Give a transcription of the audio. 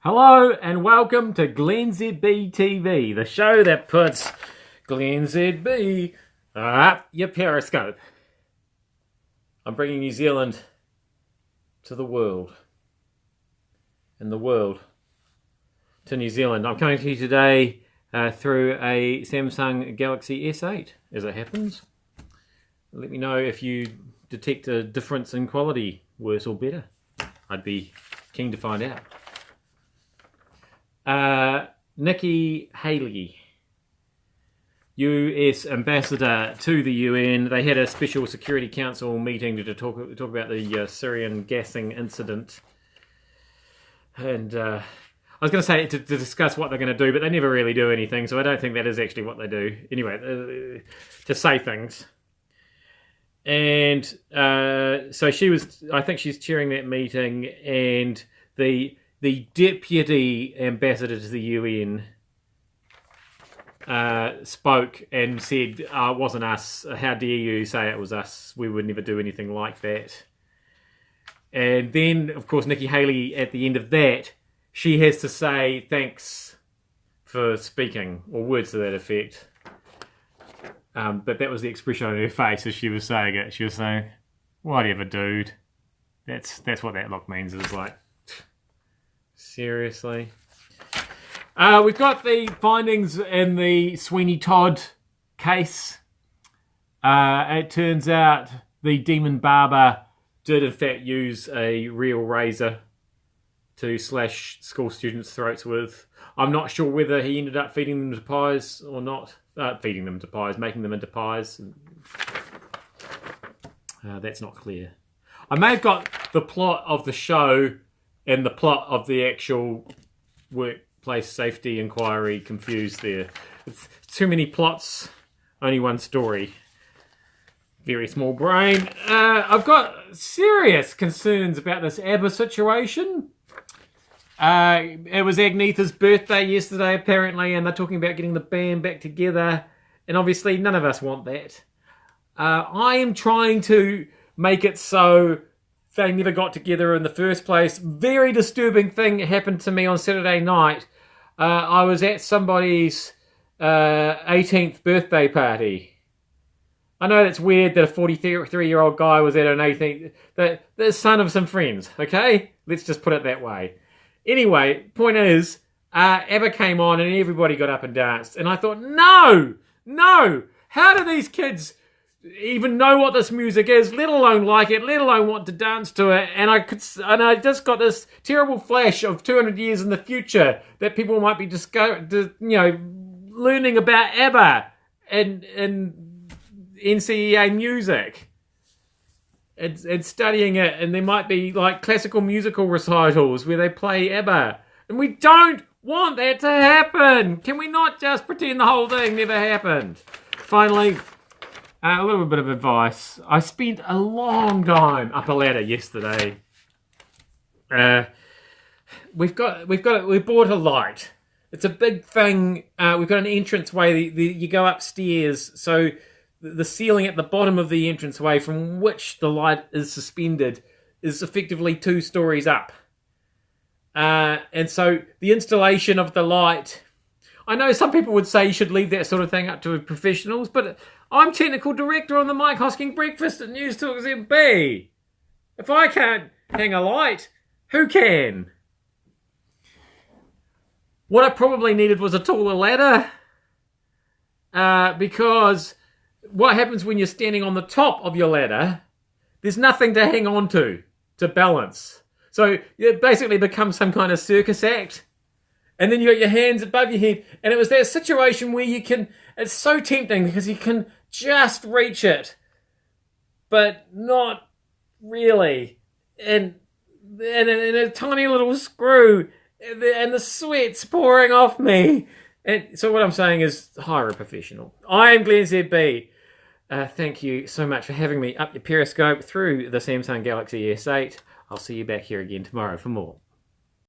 Hello and welcome to glennzb TV, the show that puts glennzb up your Periscope. I'm bringing New Zealand to the world, and the world to New Zealand. I'm coming to you today through a Samsung Galaxy S8, as it happens. Let me know if you detect a difference in quality, worse or better. I'd be keen to find out. Nikki Haley, US ambassador to the UN. They had a special Security Council meeting to talk about the Syrian gassing incident. And I was going to say to discuss what they're going to do, but they never really do anything, so I don't think that is actually what they do. Anyway, to say things. And so I think she's chairing that meeting, and the deputy ambassador to the UN spoke and said, it wasn't us. How dare you say it was us? We would never do anything like that. And then, of course, Nikki Haley, at the end of that, she has to say thanks for speaking, or words to that effect. But that was the expression on her face as she was saying it. She was saying, whatever, dude. That's what that look means. It's like, seriously? We've got the findings in the Sweeney Todd case. It turns out the demon barber did in fact use a real razor to slash school students' throats with. I'm not sure whether he ended up feeding them to pies or not. Feeding them to pies, making them into pies. That's not clear. I may have got the plot of the show and the plot of the actual workplace safety inquiry confused there. It's too many plots, only one story. Very small brain. I've got serious concerns about this ABBA situation. It was Agnetha's birthday yesterday, apparently, and they're talking about getting the band back together, and obviously none of us want that. I am trying to make it so they never got together in the first place. Very disturbing thing happened to me on Saturday night. I was at somebody's 18th birthday party. I know that's weird that a 43-year-old guy was at an 18th... The son of some friends, okay? Let's just put it that way. Anyway, point is, ABBA came on and everybody got up and danced. And I thought, no! How do these kids even know what this music is, let alone like it, let alone want to dance to it? And I just got this terrible flash of 200 years in the future that people might be learning about ABBA and NCEA music. And studying it, and there might be like classical musical recitals where they play ABBA, and we don't want that to happen. Can we not just pretend the whole thing never happened? Finally, a little bit of advice. I spent a long time up a ladder yesterday. We bought a light. It's a big thing. We've got an entranceway. You go upstairs, so the ceiling at the bottom of the entranceway from which the light is suspended is effectively 2 stories up. And so the installation of the light... I know some people would say you should leave that sort of thing up to professionals, but I'm technical director on the Mike Hosking Breakfast at News Talk ZB. If I can't hang a light, who can? What I probably needed was a taller ladder, because what happens when you're standing on the top of your ladder, there's nothing to hang on to balance. So it basically becomes some kind of circus act. And then you got your hands above your head. And it was that situation where it's so tempting because you can just reach it, but not really. And a tiny little screw, and the sweat's pouring off me. And so what I'm saying is hire a professional. I am glennzb. Thank you so much for having me up your Periscope through the Samsung Galaxy S8. I'll see you back here again tomorrow for more.